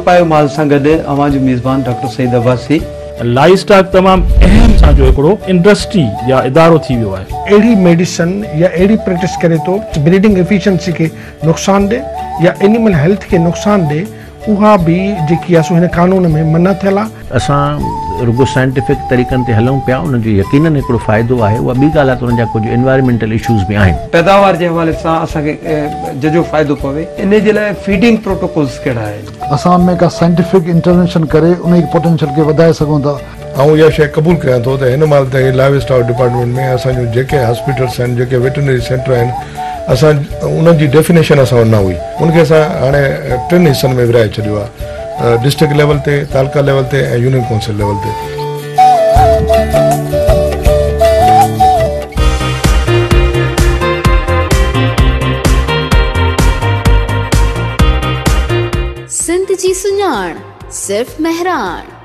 पायो माल सां गॾु अवां जो मेज़बान doctor Saeed Abbasi. Livestock तमाम अहम सा जो हिकिड़ो इंडस्ट्री या इदारो थी वियो आहे। अहिड़ी मेडिसिन या अहिड़ी प्रैक्टिस करे तो ब्रीडिंग एफिशिएंसी के नुक़सान दे या एनिमल हेल्थ के नुक़सान दे, उहा भी जेकी आहे सो हिन कानून में मना थियल आहे। असां रुगो साइंटिफिक तरीक़नि ते हलूं पिया, उन जो यकीनन हिकिड़ो फ़ाइदो आहे। उहा ॿी ॻाल्हि आहे त उन जा कुझु एनवायरमेंटल इशूज़ बि आहिनि। पैदावार जे हवाले सां असांखे जजो फ़ाइदो पवे, इन जे लाइ फीडिंग प्रोटोकॉल्स कहिड़ा आहिनि? असां में का साइंटिफिक इंटरवेंशन करे उन जी पोटेंशियल खे वधाए सघूं था। ऐं इहा शइ क़बूल कयां थो त हिन महिल ताईं लाइव स्टॉक डिपार्टमेंट में असांजो जेके हॉस्पिटल्स आहिनि, जेके वेटरनरी सेंटर आहिनि, असां उन्हनि जी डेफिनेशन असां वटि न हुई। उनखे असां हाणे 3 हिस्सनि में विराए छॾियो आहे, डिस्ट्रिक्ट लेवल ते, तालुका लेवल ते ऐं यूनियन काउंसिल लेवल ते। सिंध जी सुञाण सिर्फ़ महराण।